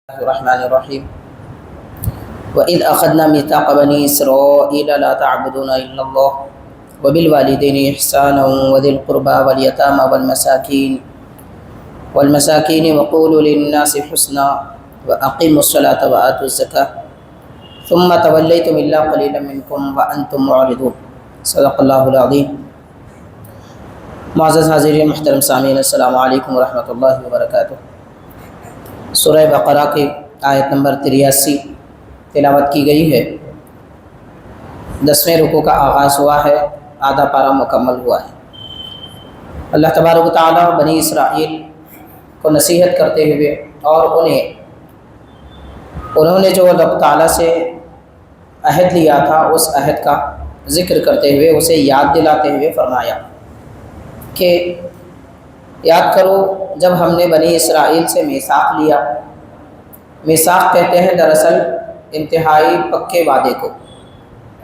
الرحمن الرحيم وإذ أخذنا ميثاق بني إسرائيل لا تعبدون إلا الله وبالوالدين إحسانا وذي القربى واليتامى والمساكين وقولوا للناس حسنا وأقيموا الصلاة وآتوا الزكاة ثم توليتم إلا قليلا منكم وأنتم معرضون صدق الله العظيم. معزز حاضرین محترم سامعین، السلام علیکم ورحمۃ اللہ وبرکاتہ. سورہ بقرہ کی آیت نمبر 83 تلاوت کی گئی ہے. 10ویں رکوع کا آغاز ہوا ہے، آدھا پارہ مکمل ہوا ہے. اللہ تبارک و تعالیٰ بنی اسرائیل کو نصیحت کرتے ہوئے اور انہوں نے جو اللہ تعالیٰ سے عہد لیا تھا اس عہد کا ذکر کرتے ہوئے اسے یاد دلاتے ہوئے فرمایا کہ یاد کرو جب ہم نے بنی اسرائیل سے میثاق لیا. میثاق کہتے ہیں دراصل انتہائی پکے وعدے کو،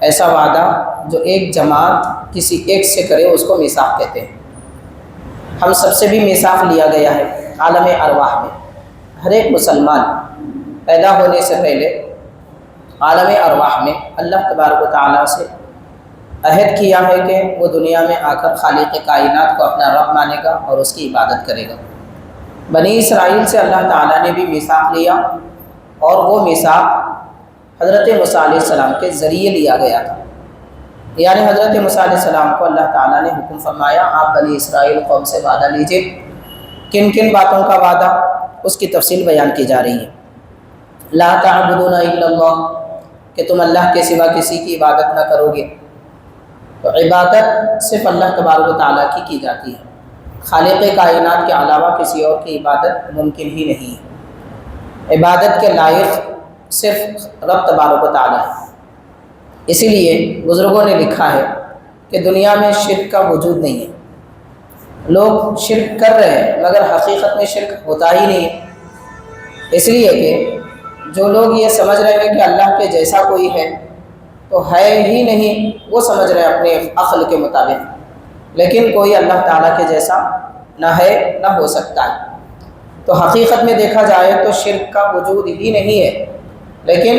ایسا وعدہ جو ایک جماعت کسی ایک سے کرے اس کو میثاق کہتے ہیں. ہم سب سے بھی میثاق لیا گیا ہے عالم ارواح میں. ہر ایک مسلمان پیدا ہونے سے پہلے عالم ارواح میں اللہ تبارک و تعالیٰ سے عہد کیا ہے کہ وہ دنیا میں آ کر خالق کائنات کو اپنا رب مانے گا اور اس کی عبادت کرے گا. بنی اسرائیل سے اللہ تعالیٰ نے بھی میثاق لیا اور وہ میثاق حضرت موسیٰ علیہ السلام کے ذریعے لیا گیا تھا. یعنی حضرت موسیٰ علیہ السلام کو اللہ تعالیٰ نے حکم فرمایا آپ بنی اسرائیل قوم سے وعدہ لیجئے. کن کن باتوں کا وعدہ اس کی تفصیل بیان کی جا رہی ہے. لا تعبدون الا اللہ، کہ تم اللہ کے سوا کسی کی عبادت نہ کرو گے. تو عبادت صرف اللہ تبارک و تعالیٰ کی جاتی ہے. خالق کائنات کے علاوہ کسی اور کی عبادت ممکن ہی نہیں ہے. عبادت کے لائق صرف رب تبارک و تعالیٰ ہے. اسی لیے بزرگوں نے لکھا ہے کہ دنیا میں شرک کا وجود نہیں ہے. لوگ شرک کر رہے ہیں مگر حقیقت میں شرک ہوتا ہی نہیں ہے. اس لیے کہ جو لوگ یہ سمجھ رہے ہیں کہ اللہ کے جیسا کوئی ہے تو ہے ہی نہیں، وہ سمجھ رہے ہیں اپنے عقل کے مطابق، لیکن کوئی اللہ تعالیٰ کے جیسا نہ ہے نہ ہو سکتا ہے. تو حقیقت میں دیکھا جائے تو شرک کا وجود ہی نہیں ہے، لیکن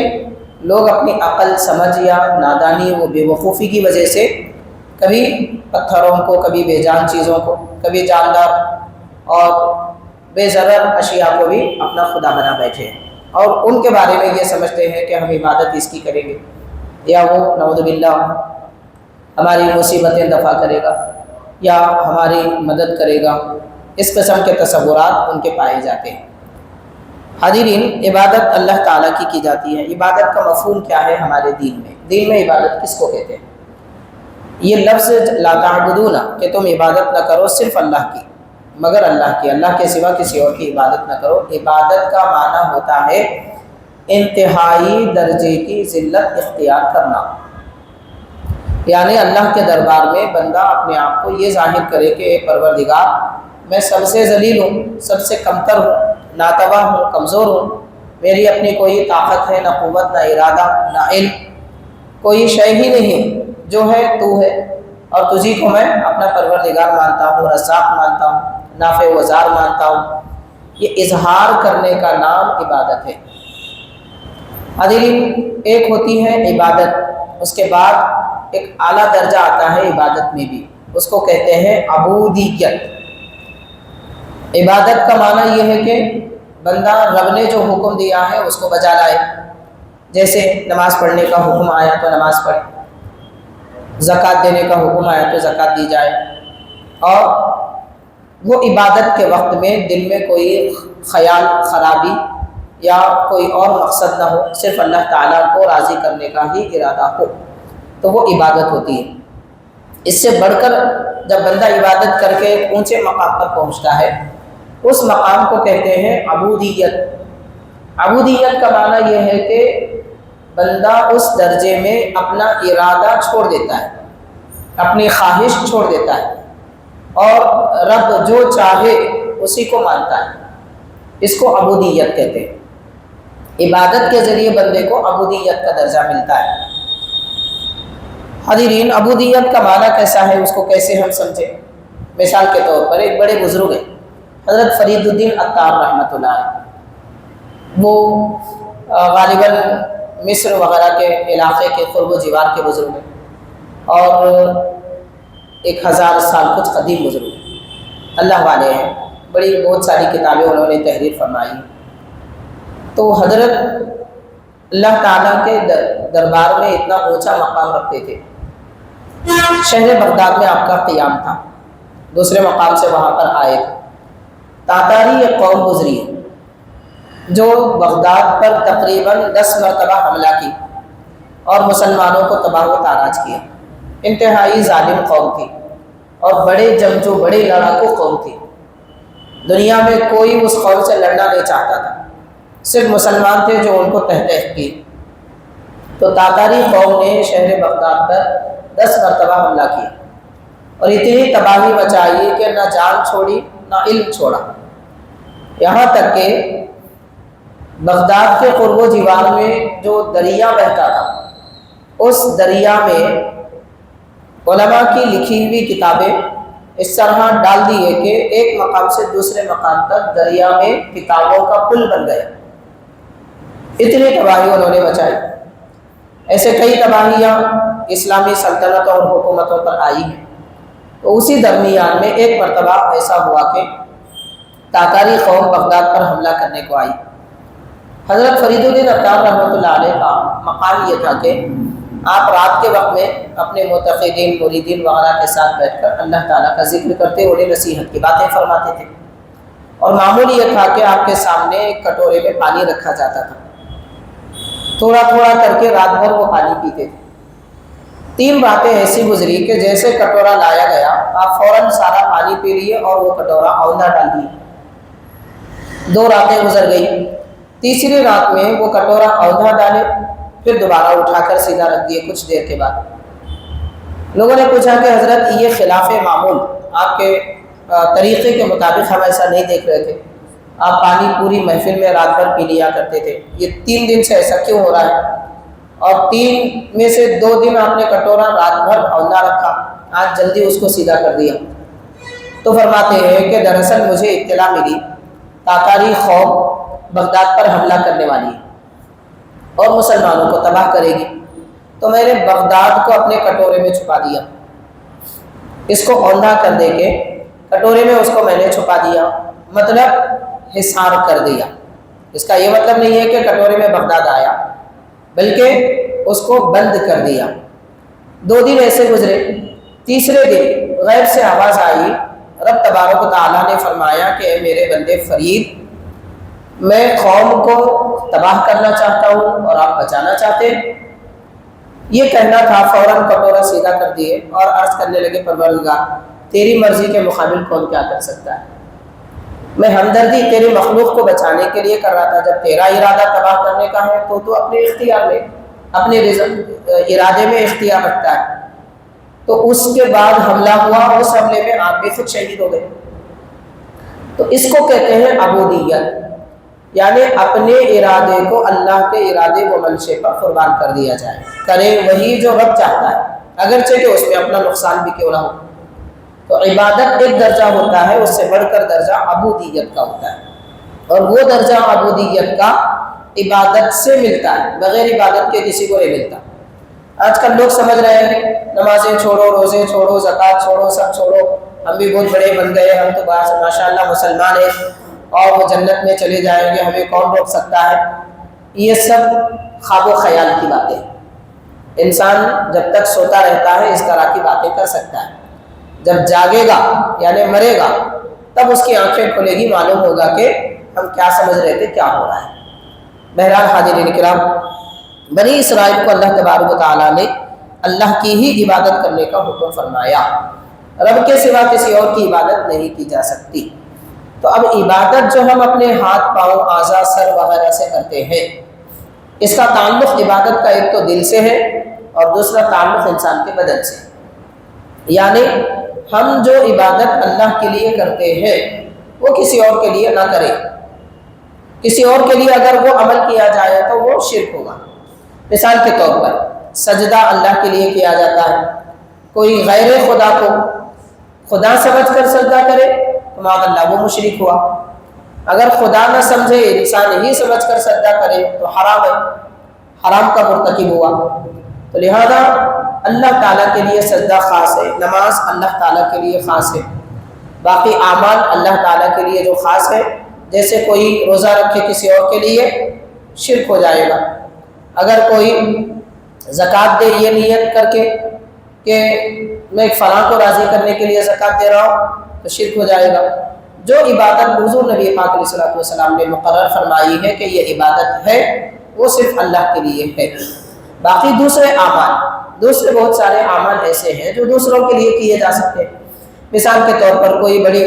لوگ اپنی عقل سمجھ یا نادانی و بے وقوفی کی وجہ سے کبھی پتھروں کو، کبھی بے جان چیزوں کو، کبھی جاندار اور بے ضرر اشیاء کو بھی اپنا خدا بنا بیٹھے ہیں اور ان کے بارے میں یہ سمجھتے ہیں کہ ہم عبادت اس کی کریں گے یا وہ نعوذ باللہ ہماری مصیبتیں دفع کرے گا یا ہماری مدد کرے گا. اس قسم کے تصورات ان کے پائے جاتے ہیں. حاضرین، عبادت اللہ تعالیٰ کی جاتی ہے. عبادت کا مفہوم کیا ہے ہمارے دین میں؟ دین میں عبادت کس کو کہتے ہیں؟ یہ لفظ لا تعبدون، کہ تم عبادت نہ کرو صرف اللہ کی مگر اللہ کی، اللہ کے سوا کسی اور کی عبادت نہ کرو. عبادت کا معنی ہوتا ہے انتہائی درجے کی ذلت اختیار کرنا. یعنی اللہ کے دربار میں بندہ اپنے آپ کو یہ ظاہر کرے کہ اے پروردگار میں سب سے ذلیل ہوں، سب سے کمتر ہوں، ناتواں ہوں، کمزور ہوں. میری اپنی کوئی طاقت ہے نہ قوت، نہ ارادہ، نہ علم، کوئی شے ہی نہیں. جو ہے تو ہے اور تجھی کو میں اپنا پروردگار مانتا ہوں، رزاق مانتا ہوں، نافع و ضار مانتا ہوں. یہ اظہار کرنے کا نام عبادت ہے. حاضرین، ایک ہوتی ہے عبادت، اس کے بعد ایک اعلیٰ درجہ آتا ہے عبادت میں بھی، اس کو کہتے ہیں عبودیت. عبادت کا معنی یہ ہے کہ بندہ رب نے جو حکم دیا ہے اس کو بجا لائے. جیسے نماز پڑھنے کا حکم آیا تو نماز پڑھے، زکوٰۃ دینے کا حکم آیا تو زکوٰۃ دی جائے، اور وہ عبادت کے وقت میں دل میں کوئی خیال خرابی یا کوئی اور مقصد نہ ہو، صرف اللہ تعالیٰ کو راضی کرنے کا ہی ارادہ ہو، تو وہ عبادت ہوتی ہے. اس سے بڑھ کر جب بندہ عبادت کر کے اونچے مقام پر پہنچتا ہے اس مقام کو کہتے ہیں عبودیت. عبودیت کا معنی یہ ہے کہ بندہ اس درجے میں اپنا ارادہ چھوڑ دیتا ہے، اپنی خواہش چھوڑ دیتا ہے اور رب جو چاہے اسی کو مانتا ہے. اس کو عبودیت کہتے ہیں. عبادت کے ذریعے بندے کو عبودیت کا درجہ ملتا ہے. حاضرین، عبودیت کا معنی کیسا ہے، اس کو کیسے ہم سمجھیں؟ مثال کے طور پر ایک بڑے بزرگ ہیں حضرت فرید الدین عطار رحمۃ اللہ علیہ. وہ غالباً مصر وغیرہ کے علاقے کے قرب و جوار کے بزرگ ہیں اور 1000 سال کچھ قدیم بزرگ ہیں، اللہ والے ہیں، بڑی بہت ساری کتابیں انہوں نے تحریر فرمائی۔ تو حضرت اللہ تعالیٰ کے دربار میں اتنا اونچا مقام رکھتے تھے۔ شہر بغداد میں آپ کا قیام تھا، دوسرے مقام سے وہاں پر آئے تھے۔ تاتاری ایک قوم گزری ہے جو بغداد پر تقریباً 10 مرتبہ حملہ کی اور مسلمانوں کو تباہ و تاراج کیا۔ انتہائی ظالم قوم تھی اور بڑے جنگجو، بڑے لڑاکو قوم تھی۔ دنیا میں کوئی اس قوم سے لڑنا نہیں چاہتا تھا، صرف مسلمان تھے جو ان کو تحت کی۔ تو تاتاری قوم نے شہر بغداد پر 10 مرتبہ حملہ کیا اور اتنی تباہی مچائی کہ نہ جان چھوڑی نہ علم چھوڑا، یہاں تک کہ بغداد کے قرب و جوار میں جو دریا بہتا تھا، اس دریا میں علماء کی لکھی ہوئی کتابیں اس طرح ڈال دیے کہ ایک مقام سے دوسرے مقام تک دریا میں کتابوں کا پل بن گیا۔ اتنی تباہی انہوں نے مچائی۔ ایسے کئی تباہیاں اسلامی سلطنتوں اور حکومتوں پر آئی ہیں۔ تو اسی درمیان میں ایک مرتبہ ایسا ہوا کہ تاتاری قوم بغداد پر حملہ کرنے کو آئی۔ حضرت فرید الدین عطار رحمۃ اللہ علیہ کا مقام یہ تھا کہ آپ رات کے وقت میں اپنے معتقدین، مریدین وغیرہ کے ساتھ بیٹھ کر اللہ تعالیٰ کا ذکر کرتے، انہیں نصیحت کی باتیں فرماتے تھے، اور معمول یہ تھا کہ آپ کے سامنے ایک کٹورے میں پانی رکھا جاتا تھا، تھوڑا تھوڑا کر کے رات بھر وہ پانی پیتے تھے۔ 3 راتیں ایسی گزری کہ جیسے کٹورا لایا گیا آپ فوراً سارا پانی پی لیے اور وہ کٹورا اوندا ڈال دیے۔ 2 راتیں گزر گئی، تیسری رات میں وہ کٹورا اوندا ڈالے، پھر دوبارہ اٹھا کر سیدھا رکھ دیے۔ کچھ دیر کے بعد لوگوں نے پوچھا کہ حضرت یہ خلاف معمول، آپ کے طریقے کے مطابق ہم ایسا نہیں دیکھ رہے تھے، آپ پانی پوری محفل میں رات بھر پی لیا کرتے تھے، یہ 3 دن سے ایسا کیوں ہو رہا ہے؟ اور 3 میں سے 2 دن آپ نے کٹورا رات بھر اوندا رکھا، آج جلدی اس کو سیدھا کر دیا۔ تو فرماتے ہیں کہ دراصل مجھے اطلاع ملی تاتاری قوم بغداد پر حملہ کرنے والی ہے اور مسلمانوں کو تباہ کرے گی، تو میں نے بغداد کو اپنے کٹورے میں چھپا دیا، اس کو اوندا کر دے کے کٹورے میں اس کو میں نے چھپا دیا، مطلب حصار کر دیا۔ اس کا یہ مطلب نہیں ہے کہ کٹورے میں بغداد آیا، بلکہ اس کو بند کر دیا۔ 2 دن ایسے گزرے، تیسرے دن غیب سے آواز آئی، رب تبارک و تعالیٰ نے فرمایا کہ اے میرے بندے فرید، میں قوم کو تباہ کرنا چاہتا ہوں اور آپ بچانا چاہتے ہیں۔ یہ کہنا تھا، فوراً کٹورا سیدھا کر دیے اور عرض کرنے لگے پروردگار تیری مرضی کے مقابل کون کیا کر سکتا ہے؟ میں ہمدردی تیری مخلوق کو بچانے کے لیے کر رہا تھا، جب تیرا ارادہ تباہ کرنے کا ہے تو اپنے اختیار میں، اپنے ارادے میں اختیار رکھتا ہے۔ تو اس کے بعد حملہ ہوا، اس حملے میں آپ بھی خود شہید ہو گئے۔ تو اس کو کہتے ہیں عبودیت، یعنی اپنے ارادے کو اللہ کے ارادے و منشے پر قربان کر دیا جائے، کرے وہی جو رب چاہتا ہے، اگرچہ کہ اس میں اپنا نقصان بھی کیوں نہ ہو۔ تو عبادت ایک درجہ ہوتا ہے، اس سے بڑھ کر درجہ عبودیت کا ہوتا ہے، اور وہ درجہ عبودیت کا عبادت سے ملتا ہے، بغیر عبادت کے کسی کو نہیں ملتا۔ آج کل لوگ سمجھ رہے ہیں نمازیں چھوڑو، روزے چھوڑو، زکوٰۃ چھوڑو، سب چھوڑو، ہم بھی بہت بڑے بن گئے، ہم تو ماشاء اللہ مسلمان ہیں اور وہ جنت میں چلے جائیں گے، ہمیں کون روک سکتا ہے؟ یہ سب خواب و خیال کی باتیں۔ انسان جب تک سوتا رہتا ہے اس طرح کی باتیں کر سکتا ہے، جب جاگے گا یعنی مرے گا تب اس کی آنکھیں کھلے گی، معلوم ہوگا کہ ہم کیا سمجھ رہے تھے، کیا ہو رہا ہے۔ بہرحال حاضرین کرام، بنی اسرائیل کو اللہ تبارک و تعالیٰ نے اللہ کی ہی عبادت کرنے کا حکم فرمایا، رب کے سوا کسی اور کی عبادت نہیں کی جا سکتی۔ تو اب عبادت جو ہم اپنے ہاتھ، پاؤں، اعضاء، سر وغیرہ سے کرتے ہیں، اس کا تعلق عبادت کا ایک تو دل سے ہے اور دوسرا تعلق انسان کے بدن سے، یعنی ہم جو عبادت اللہ کے لیے کرتے ہیں وہ کسی اور کے لیے نہ کریں۔ کسی اور کے لیے اگر وہ عمل کیا جائے تو وہ شرک ہوگا۔ مثال کے طور پر سجدہ اللہ کے لیے کیا جاتا ہے، کوئی غیر خدا کو خدا سمجھ کر سجدہ کرے تو معاذ اللہ وہ مشرک ہوا۔ اگر خدا نہ سمجھے انسان ہی سمجھ کر سجدہ کرے تو حرام ہے، حرام کا مرتکب ہوا۔ تو لہذا اللہ تعالیٰ کے لیے سجدہ خاص ہے، نماز اللہ تعالیٰ کے لیے خاص ہے، باقی اعمال اللہ تعالیٰ کے لیے جو خاص ہے، جیسے کوئی روزہ رکھے کسی اور کے لیے شرک ہو جائے گا، اگر کوئی زکوٰۃ دے یہ نیت کر کے کہ میں ایک فلاں کو راضی کرنے کے لیے زکوٰۃ دے رہا ہوں تو شرک ہو جائے گا۔ جو عبادت حضور نبی پاک علیہ الصلوۃ نے مقرر فرمائی ہے کہ یہ عبادت ہے، وہ صرف اللہ کے لیے ہے۔ باقی دوسرے اعمال، دوسرے بہت سارے اعمال ایسے ہیں جو دوسروں کے لیے کیے جا سکتے ہیں۔ مثال کے طور پر کوئی بڑی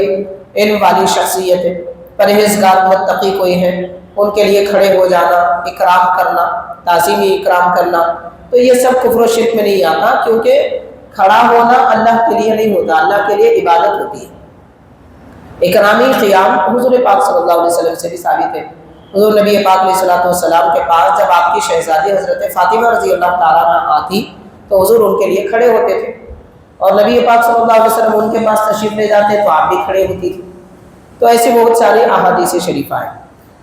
علم والی شخصیت ہے، پرہیزگار متقی کوئی ہے، ان کے لیے کھڑے ہو جانا، اکرام کرنا، تعظیمی اکرام کرنا، تو یہ سب کفر و شرک میں نہیں آتا، کیونکہ کھڑا ہونا اللہ کے لیے نہیں ہوتا، اللہ کے لیے عبادت ہوتی ہے۔ اکرامی قیام حضور پاک صلی اللہ علیہ وسلم سے بھی ثابت ہے۔ حضور نبی پاک علیہ السلام کے پاس جب آپ کی شہزادی حضرت فاطمہ رضی اللہ تعالیٰ عنہ آتی تو حضور ان کے لیے کھڑے ہوتے تھے، اور نبی پاک صلی اللہ علیہ وسلم ان کے پاس تشریف لے جاتے تو آپ بھی کھڑے ہوتی تھی۔ تو ایسی بہت ساری احادیث شریفہ ہیں۔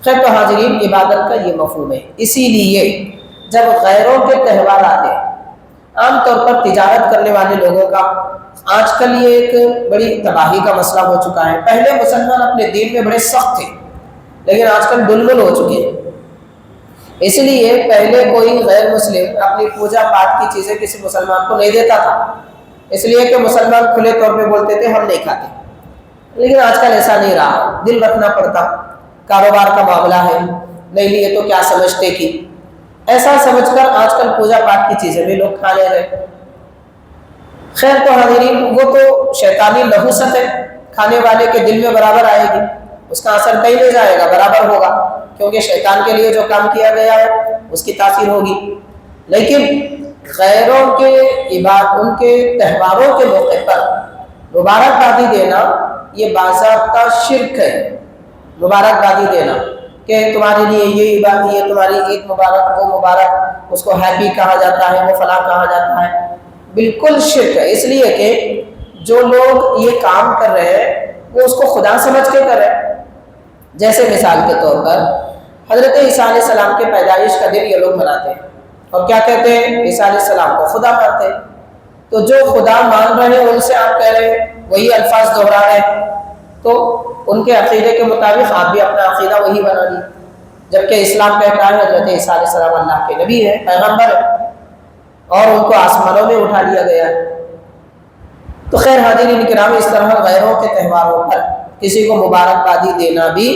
خیر، تو حاضرین، عبادت کا یہ مفہوم ہے۔ اسی لیے جب غیروں کے تہوار آتے ہیں، عام طور پر تجارت کرنے والے لوگوں کا آج کل یہ ایک بڑی تباہی کا مسئلہ ہو چکا ہے۔ پہلے مسلمان اپنے دین میں بڑے سخت تھے، لیکن آج کل دلمل ہو چکے ہیں۔ اس لیے پہلے کوئی غیر مسلم اپنی پوجا پاٹ کی چیزیں کسی مسلمان کو نہیں دیتا تھا، اس لیے کہ مسلمان کھلے طور پہ بولتے تھے ہم نہیں کھاتے۔ لیکن آج کل ایسا نہیں رہا، دل رکھنا پڑتا، کاروبار کا معاملہ ہے، نہیں لیے تو کیا سمجھتے کہ ایسا سمجھ کر آج کل پوجا پاٹ کی چیزیں بھی لوگ کھا لے رہے۔ خیر، تو حاضرین، وہ تو شیطانی نحوست ہے، کھانے والے کے دل میں برابر آئے گی، اس کا اثر کہیں نہیں جائے گا، برابر ہوگا، کیونکہ شیطان کے لیے جو کام کیا گیا ہے اس کی تاثیر ہوگی۔ لیکن غیروں کے ان کے تہواروں کے موقع پر مبارکبادی دینا یہ باضابطہ شرک ہے۔ مبارکبادی دینا کہ تمہارے لیے یہ عبادت، یہ تمہاری عید مبارک، وہ مبارک، اس کو ہیپی کہا جاتا ہے، وہ فلاں کہا جاتا ہے، بالکل شرک ہے۔ اس لیے کہ جو لوگ یہ کام کر رہے ہیں وہ اس کو خدا سمجھ کے کر رہے ہیں۔ جیسے مثال کے طور پر حضرت عیسیٰ علیہ السلام کے پیدائش کا دن یہ لوگ مناتے ہیں، اور کیا کہتے ہیں؟ عیسیٰ علیہ السلام کو خدا مانتے ہیں۔ تو جو خدا مان رہے ہیں ان سے آپ کہہ رہے ہیں، وہی الفاظ دہرا رہے ہیں، تو ان کے عقیدے کے مطابق آپ بھی اپنا عقیدہ وہی بنا لیے، جبکہ اسلام کہتا ہے حضرت عیسیٰ علیہ السلام اللہ کے نبی ہے، پیغمبر ہے، اور ان کو آسمانوں میں اٹھا لیا گیا ہے۔ تو خیر حاضرین کرام، اس طرح غیروں کے تہواروں پر کسی کو مبارکبادی دینا بھی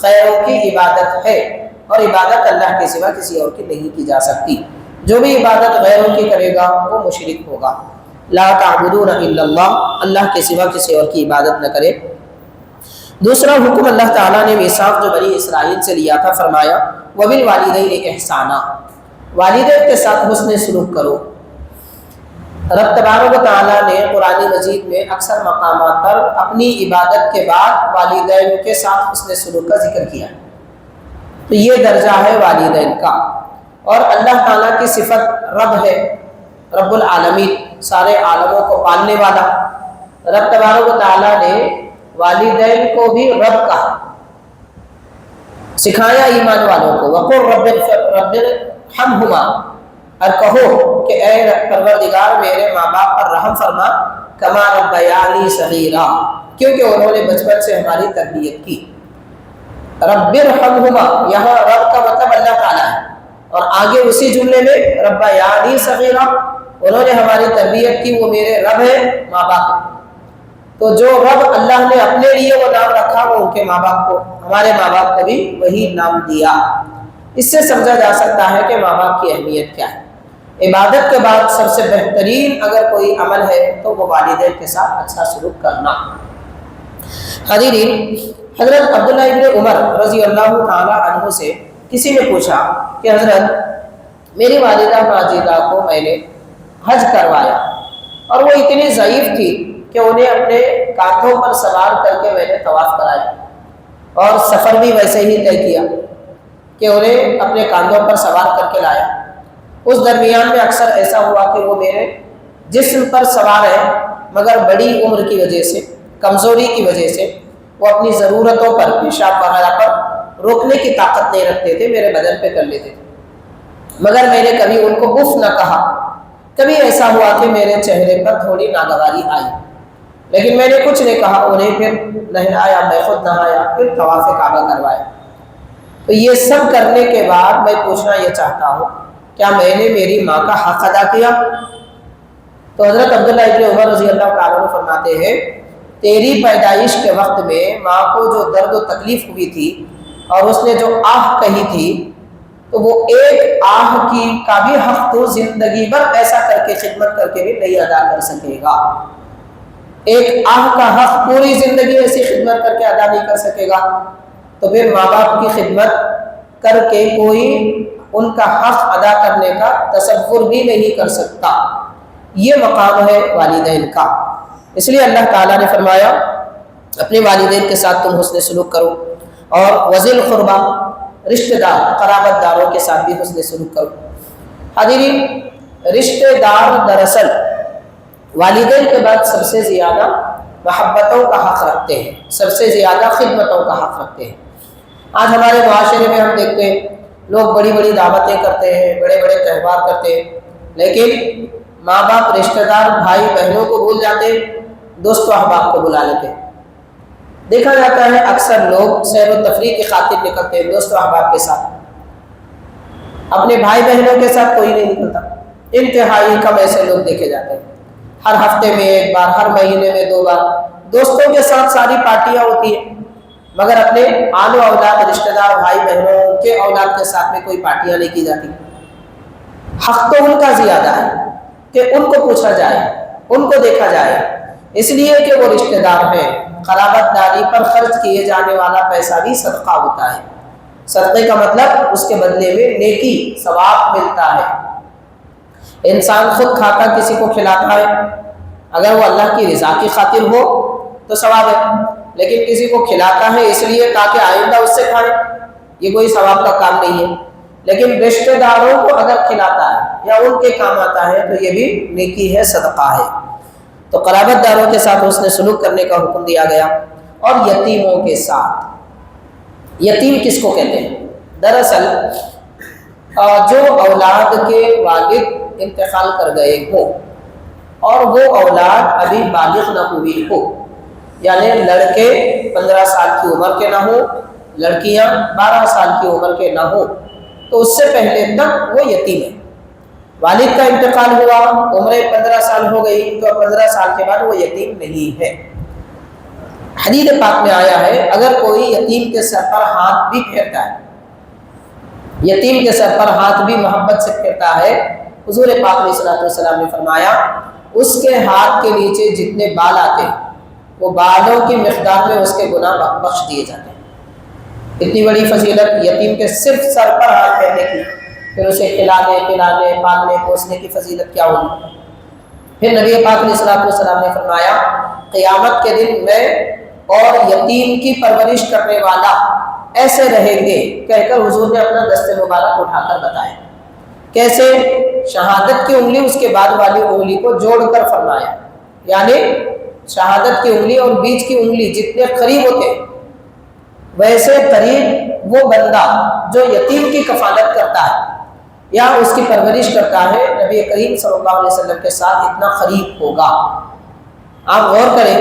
غیروں کی عبادت ہے، اور عبادت اللہ کے سوا کسی اور کی نہیں کی جا سکتی۔ جو بھی عبادت غیروں کی کرے گا وہ مشرک ہوگا۔ لا تعبدون الا اللہ، اللہ کے سوا کسی اور کی عبادت نہ کرے۔ دوسرا حکم اللہ تعالیٰ نے میثاق جو بنی اسرائیل سے لیا تھا، فرمایا وبالوالدین احسانا، والدین کے ساتھ حسن سلوک کرو۔ رب تبارک و تعالیٰ نے قرآن مجید میں اکثر مقامات پر اپنی عبادت کے بعد والدین کے ساتھ حسن سلوک کا ذکر کیا، تو یہ درجہ ہے والدین کا۔ اور اللہ تعالیٰ کی صفت رب ہے، رب العالمین، سارے عالموں کو پالنے والا۔ رب تبارک و تعالیٰ نے والدین کو بھی رب کہا، سکھایا ایمان والوں کو، وقل رب ارحمہما، اور کہو کہ اے پروردگار میرے ماں باپ پر رحم فرما، کما ربیانی صغیرا، کیونکہ انہوں نے بچپن سے ہماری تربیت کی۔ رب ارحمہما، یہاں رب کا مطلب اللہ تعالیٰ ہے، اور آگے اسی جملے میں ربیانی صغیرا، انہوں نے ہماری تربیت کی، وہ میرے رب ہے، ماں باپ۔ تو جو رب اللہ نے اپنے لیے وہ نام رکھا، وہ ان کے ماں باپ کو، ہمارے ماں باپ کو بھی وہی نام دیا۔ اس سے سمجھا جا سکتا ہے کہ ماں باپ کی اہمیت کیا ہے۔ عبادت کے بعد سب سے بہترین اگر کوئی عمل ہے تو وہ والدین کے ساتھ اچھا سلوک کرنا۔ حاضرین، حضرت عبداللہ ابن عمر رضی اللہ تعالی عنہ سے کسی نے پوچھا کہ حضرت میری والدہ ماجدہ کو میں نے حج کروایا، اور وہ اتنی ضعیف تھی کہ انہیں اپنے کاندھوں پر سوار کر کے میں نے طواف کرایا، اور سفر بھی ویسے ہی طے کیا کہ انہیں اپنے کاندھوں پر سوار کر کے لایا۔ اس درمیان میں اکثر ایسا ہوا کہ وہ میرے جسم پر سوار ہے، مگر بڑی عمر کی وجہ سے، کمزوری کی وجہ سے وہ اپنی ضرورتوں پر، پیشاب وغیرہ پر روکنے کی طاقت نہیں رکھتے تھے، میرے بدن پہ کر لیتے تھے، مگر میں نے کبھی ان کو اف نہ کہا۔ کبھی ایسا ہوا کہ میرے چہرے پر تھوڑی ناگواری آئی، لیکن میں نے کچھ نہیں کہا، انہیں پھر نہلایا، میں خود نہایا، پھر طواف کعبہ کروایا۔ تو یہ سب کرنے کے بعد میں پوچھنا یہ چاہتا ہوں، کیا میں نے میری ماں کا حق ادا کیا؟ تو حضرت عبداللہ ابن عمر رضی اللہ تعالیٰ عنہ فرماتے ہیں، تیری پیدائش کے وقت میں ماں کو جو درد و تکلیف ہوئی تھی اور اس نے جو آہ کہی تھی، تو وہ ایک آہ کا بھی حق تو زندگی بھر ایسا کر کے خدمت کر کے بھی نہیں ادا کر سکے گا۔ ایک آہ کا حق پوری زندگی ایسی خدمت کر کے ادا نہیں کر سکے گا، تو پھر ماں باپ کی خدمت کر کے کوئی ان کا حق ادا کرنے کا تصور بھی نہیں کر سکتا۔ یہ مقام ہے والدین کا۔ اس لیے اللہ تعالیٰ نے فرمایا اپنے والدین کے ساتھ تم حسن سلوک کرو، اور وذی القربیٰ رشتہ دار قرابت داروں کے ساتھ بھی حسن سلوک کرو۔ حاضرین، رشتہ دار دراصل والدین کے بعد سب سے زیادہ محبتوں کا حق رکھتے ہیں، سب سے زیادہ خدمتوں کا حق رکھتے ہیں۔ آج ہمارے معاشرے میں ہم دیکھتے ہیں لوگ بڑی بڑی دعوتیں کرتے ہیں، بڑے بڑے تہوار کرتے ہیں، لیکن ماں باپ، رشتہ دار، بھائی بہنوں کو بھول جاتے ہیں، دوست و احباب کو بلا لیتے ہیں۔ دیکھا جاتا ہے اکثر لوگ سیر و تفریح کی خاطر نکلتے ہیں دوست و احباب کے ساتھ، اپنے بھائی بہنوں کے ساتھ کوئی نہیں نکلتا۔ انتہائی کم ایسے لوگ دیکھے جاتے ہیں، ہر ہفتے میں ایک بار، ہر مہینے میں 2 بار دوستوں کے ساتھ ساری پارٹیاں ہوتی ہیں، مگر اپنے آل و اولاد، رشتہ دار، بھائی بہنوں کے اولاد کے ساتھ میں کوئی پارٹیاں نہیں کی جاتی۔ حق تو ان کا زیادہ ہے کہ ان کو پوچھا جائے، ان کو دیکھا جائے، اس لیے کہ وہ رشتہ دار ہیں۔ قرابت داری پر خرچ کیے جانے والا پیسہ بھی صدقہ ہوتا ہے۔ صدقے کا مطلب اس کے بدلے میں نیکی، ثواب ملتا ہے۔ انسان خود کھا کر کسی کو کھلاتا ہے، اگر وہ اللہ کی رضا کی خاطر ہو تو ثواب ہے، لیکن کسی کو کھلاتا ہے اس لیے تاکہ آئندہ اس سے کھائے، یہ کوئی ثواب کا کام نہیں ہے۔ لیکن رشتہ داروں کو اگر کھلاتا ہے یا ان کے کام آتا ہے تو یہ بھی نیکی ہے، صدقہ ہے۔ تو قرابت داروں کے ساتھ حسن سلوک کرنے کا حکم دیا گیا، اور یتیموں کے ساتھ۔ یتیم کس کو کہتے ہیں؟ دراصل جو اولاد کے والد انتقال کر گئے ہو اور وہ اولاد ابھی بالغ نہ ہوئی ہو، یعنی لڑکے 15 سال کی عمر کے نہ ہو، لڑکیاں 12 سال کی عمر کے نہ ہو، تو اس سے پہلے تک وہ یتیم ہے۔ والد کا انتقال ہوا، عمر 15 سال ہو گئی، تو 15 سال کے بعد وہ یتیم نہیں ہے۔ حدیث پاک میں آیا ہے اگر کوئی یتیم کے سر پر ہاتھ بھی پھیرتا ہے، یتیم کے سر پر ہاتھ بھی محبت سے پھیرتا ہے، حضور پاک علیہ الصلوۃ والسلام نے فرمایا اس کے ہاتھ کے نیچے جتنے بال آتے ہیں وہ بالوں کی مقدار میں اس کے گناہ بخش دیے جاتے ہیں۔ اتنی بڑی فضیلت یتیم کے صرف سر پر ہاتھ پھیرنے کی، پھر اسے کھلانے، پلانے، پالنے، پوسنے کی فضیلت کیا ہوگی۔ پھر نبی پاک علیہ الصلوۃ والسلام نے فرمایا قیامت کے دن میں اور یتیم کی پرورش کرنے والا ایسے رہیں گے، کہہ کر حضور نے اپنا دست مبارک اٹھا کر بتایا۔ کیسے؟ شہادت کی انگلی اس کے بعد والی انگلی کو جوڑ کر فرمایا، یعنی شہادت کی انگلی اور بیچ کی انگلی جتنے قریب ہوتے ویسے قریب وہ بندہ جو یتیم کی کفالت کرتا ہے یا اس کی پرورش کرتا ہے، نبی کریم صلی اللہ علیہ وسلم کے ساتھ اتنا قریب ہوگا۔ آپ غور کریں،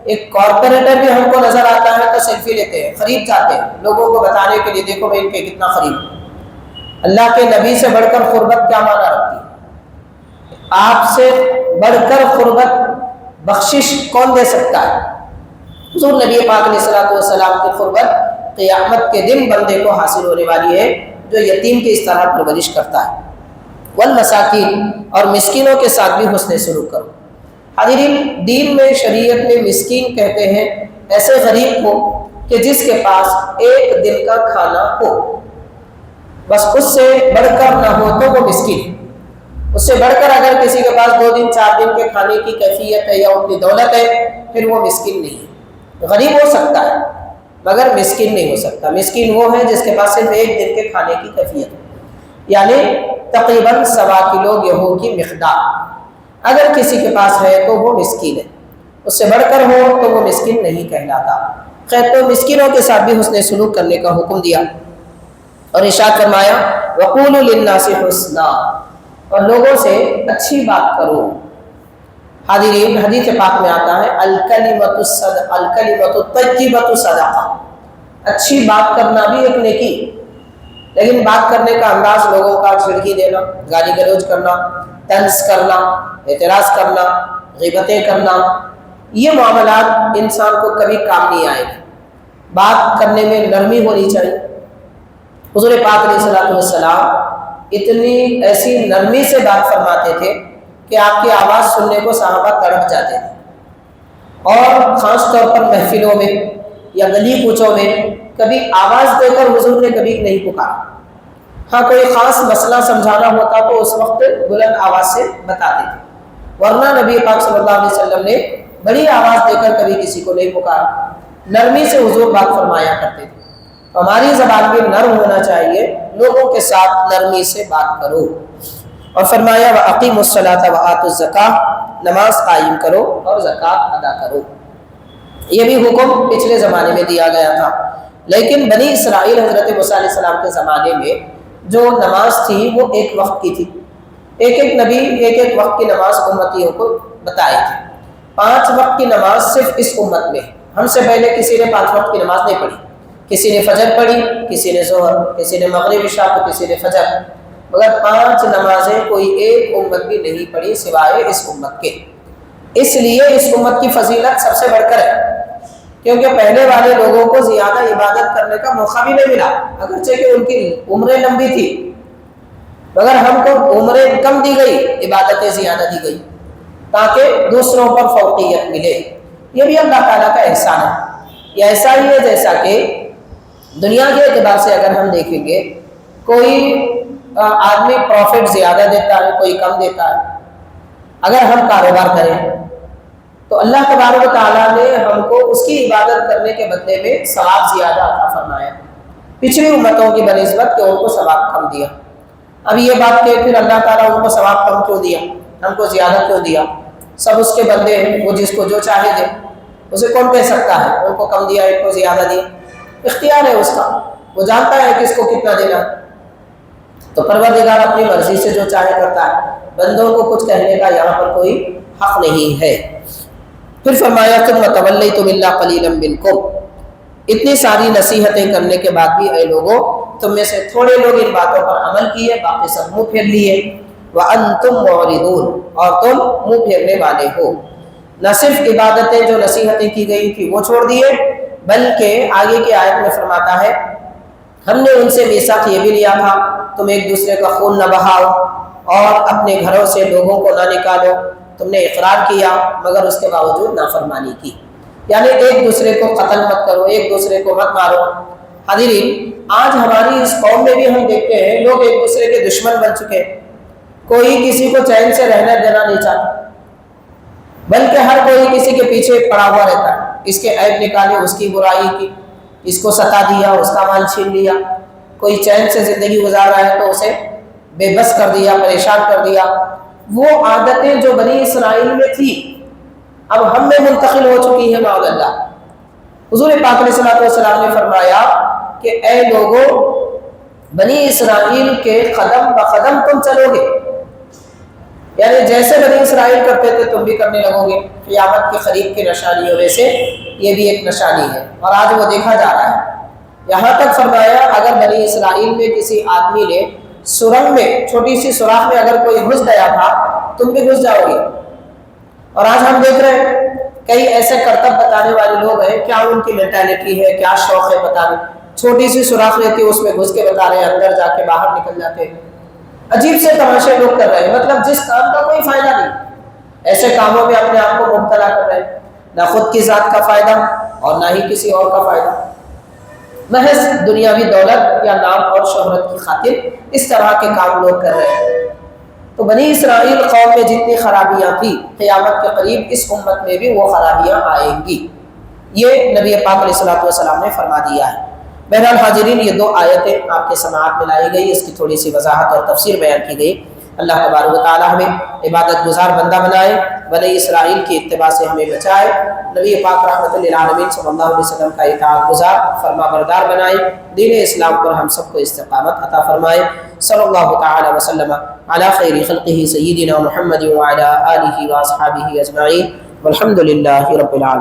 ایک کارپوریٹر بھی ہم کو نظر آتا ہے تو سیلفی لیتے ہیں، قریب جاتے ہیں لوگوں کو بتانے کے لیے، دیکھو میں ان کے کتنا قریب ہوں۔ اللہ کے نبی سے بڑھ کر قربت کیا معنی رکھتی ہے؟ آپ سے بڑھ کر قربت بخشش کون دے سکتا ہے؟ حضور نبی پاک علیہ الصلوۃ والسلام کی قربت قیامت کے دن بندے کو حاصل ہونے والی ہے جو یتیم کی اس طرح پرورش کرتا ہے۔ والمساکین، اور مسکینوں کے ساتھ بھی حسن سلوک کرو۔ حاضرین، دین میں، شریعت میں مسکین کہتے ہیں ایسے غریب کو کہ جس کے پاس ایک دن کا کھانا ہو، بس اس سے بڑھ کر نہ ہو تو وہ مسکین ہے۔ اس سے بڑھ کر اگر کسی کے پاس 2 دن 4 دن کے کھانے کی کیفیت ہے یا اتنی دولت ہے پھر وہ مسکین نہیں ہے۔ غریب ہو سکتا ہے مگر مسکین نہیں ہو سکتا۔ مسکین وہ ہے جس کے پاس صرف 1 دن کے کھانے کی کیفیت ہے، یعنی تقریباً 1.25 کلو گیہوں کی مقدار اگر کسی کے پاس ہے تو وہ مسکین ہے، اس سے بڑھ کر ہو تو وہ مسکین نہیں کہلاتا۔ خیر تو مسکینوں کے ساتھ بھی حسن سلوک کرنے کا حکم دیا اور ارشاد فرمایا وَقُولُوا لِلنَّاسِ حُسْنًا، اور لوگوں سے اچھی بات کرو۔ حاضرین، حدیث پاک میں آتا ہے الکلمۃ الطیبۃ صدقہ، اچھی بات کرنا بھی ایک نیکی، لیکن بات کرنے کا انداز لوگوں کا چھڑکی دینا، گالی گلوچ کرنا، طنز کرنا، اعتراض کرنا، غیبتیں کرنا، یہ معاملات انسان کو کبھی کام نہیں آئے گی۔ بات کرنے میں نرمی ہونی چاہیے۔ حضور پاک علیہ السلام اتنی ایسی نرمی سے بات فرماتے تھے کہ آپ کی آواز سننے کو صحابہ تڑپ جاتے تھے، اور خاص طور پر محفلوں میں یا گلی کوچوں میں کبھی آواز دے کر حضور نے کبھی نہیں پکارا۔ ہاں کوئی خاص مسئلہ سمجھانا ہوتا تو اس وقت بلند آواز سے بتاتے تھے، ورنہ نبی پاک صلی اللہ علیہ وسلم نے بڑی آواز دے کر کبھی کسی کو نہیں پکارا، نرمی سے حضور بات فرمایا کرتے تھے۔ ہماری زبان بھی نرم ہونا چاہیے، لوگوں کے ساتھ نرمی سے بات کرو۔ اور فرمایا وَأَقِيمُوا الصَّلَاةَ وَآتُوا الزَّكَاةَ، نماز قائم کرو اور زکوٰۃ ادا کرو۔ یہ بھی حکم پچھلے زمانے میں دیا گیا تھا، لیکن بنی اسرائیل حضرت موسیٰ علیہ السلام کے زمانے میں جو نماز تھی وہ ایک وقت کی تھی، ایک ایک نبی ایک ایک وقت کی نماز امتیوں کو بتائی تھی۔ 5 وقت کی نماز صرف اس امت میں، ہم سے پہلے کسی نے 5 وقت کی نماز نہیں پڑھی، کسی نے فجر پڑھی، کسی نے ظہر، کسی نے مغرب عشاء، تو کسی نے فجر، مگر 5 نمازیں کوئی ایک امت بھی نہیں پڑھی سوائے اس امت کے۔ اس لیے اس امت کی فضیلت سب سے بڑھ کر ہے، کیونکہ پہلے والے لوگوں کو زیادہ عبادت کرنے کا موقع بھی نہیں ملا، اگرچہ کہ ان کی عمریں لمبی تھی، مگر ہم کو عمریں کم دی گئی، عبادتیں زیادہ دی گئی تاکہ دوسروں پر فوقیت ملے۔ یہ بھی اللہ تعالیٰ کا احسان ہے۔ یہ ایسا ہی ہے جیسا کہ دنیا کے اعتبار سے اگر ہم دیکھیں گے، کوئی آدمی پروفٹ زیادہ دیتا ہے، کوئی کم دیتا ہے۔ اگر ہم کاروبار کریں تو اللہ تبارک و تعالیٰ نے ہم کو اس کی عبادت کرنے کے بدلے میں ثواب زیادہ عطا فرمایا، پچھلی امتوں کی بنسبت کہ ان کو ثواب کم دیا۔ اب یہ بات کہ پھر اللہ تعالیٰ ان کو ثواب کم کیوں دیا، ہم کو زیادہ کیوں دیا؟ سب اس کے بندے ہیں، وہ جس کو جو چاہے دے، اسے کون کہہ سکتا ہے ان کو کم دیا ان کو زیادہ دیا؟ اختیار ہے اس کا، وہ جانتا ہے کس کو کتنا دینا۔ تو پروردگار اپنی مرضی سے جو چاہے کرتا ہے، بندوں کو کچھ کہنے کا یہاں پر کوئی حق نہیں ہے۔ پھر فرمایا ثم تولیتم الا قلیلا منکم، اتنی ساری نصیحتیں کرنے کے بعد بھی اے لوگوں، تم میں سے تھوڑے لوگ ان باتوں پر عمل کیے، باقی سب منہ پھیر لیے۔ وانتم معرضون، اور تم منہ پھیرنے والے ہو۔ نہ صرف عبادتیں جو نصیحتیں کی گئی تھی وہ چھوڑ دیے، بلکہ آگے کی آیت میں فرماتا ہے ہم نے ان سے میثاق یہ بھی لیا تھا تم ایک دوسرے کا خون نہ بہاؤ اور اپنے گھروں سے لوگوں کو نہ نکالو۔ تم نے اقرار کیا مگر اس کے باوجود نافرمانی کی، یعنی ایک دوسرے کو قتل مت کرو، ایک دوسرے کو مت مارو۔ حاضرین، آج ہماری اس قوم میں بھی ہم دیکھتے ہیں لوگ ایک دوسرے کے دشمن بن چکے ہیں، کوئی کسی کو چین سے رہنے دینا نہیں چاہتا، بلکہ ہر کوئی کسی کے پیچھے پڑا ہوا رہتا ہے، اس کے عیب نکالے، اس کی برائی کی، اس کو ستا دیا، اس کا مال چھین لیا۔ کوئی چین سے زندگی گزار رہا ہے تو اسے بے بس کر دیا، پریشان کر دیا۔ وہ عادتیں جو بنی اسرائیل میں تھی اب ہم میں منتقل ہو چکی ہے، معاذ اللہ۔ حضور پاک علیہ السلام نے فرمایا کہ اے لوگو، بنی اسرائیل کے قدم بقدم تم چلو گے، یعنی جیسے بنی اسرائیل کرتے تھے تم بھی کرنے لگو گے۔ قیامت کے قریب کی نشانیوں میں سے یہ بھی ایک نشانی ہے، اور آج وہ دیکھا جا رہا ہے۔ یہاں تک فرمایا اگر بنی اسرائیل میں کسی آدمی نے سرنگ میں، چھوٹی سی سوراخ میں اگر کوئی گھس گیا تھا تم بھی گھس جاؤ گے۔ اور آج ہم دیکھ رہے ہیں کئی ایسے کرتب بتانے والے لوگ ہیں، کیا ان کی مینٹالٹی ہے، کیا شوق ہے بتانے، چھوٹی سی سوراخ رہتی ہے اس میں گھس کے بتا رہے ہیں، اندر جا کے باہر نکل جاتے ہیں۔ عجیب سے تماشے لوگ کر رہے ہیں، مطلب جس کام کا کوئی فائدہ نہیں، ایسے کاموں میں اپنے آپ کو مبتلا کر رہے ہیں، نہ خود کی ذات کا فائدہ اور نہ ہی کسی اور کا فائدہ، محض دنیاوی دولت یا نام اور شہرت کی خاطر اس طرح کے کام لوگ کر رہے ہیں۔ تو بنی اسرائیل قوم میں جتنی خرابیاں تھیں، قیامت کے قریب اس امت میں بھی وہ خرابیاں آئیں گی، یہ نبی پاک علیہ السلام نے فرما دیا ہے۔ بہرحال حاضرین، یہ 2 آیتیں آپ کے سماعت میں لائی گئی، اس کی تھوڑی سی وضاحت اور تفسیر بیان کی گئی۔ اللہ تبارک و تعالی ہمیں عبادت گزار بندہ بنائے، بنی اسرائیل کی اتباع سے ہمیں بچائے، نبی پاک رحمۃ للعالمین صلی اللہ علیہ وسلم کا اطاعت گزار فرما بردار بنائے، دین اسلام پر ہم سب کو استقامت عطا فرمائے۔ صلی اللہ تعالی وسلم علی خیر خلقہ سیدنا محمد وعلی آلہ واصحابہ اجمعین، والحمد للہ رب العالمین۔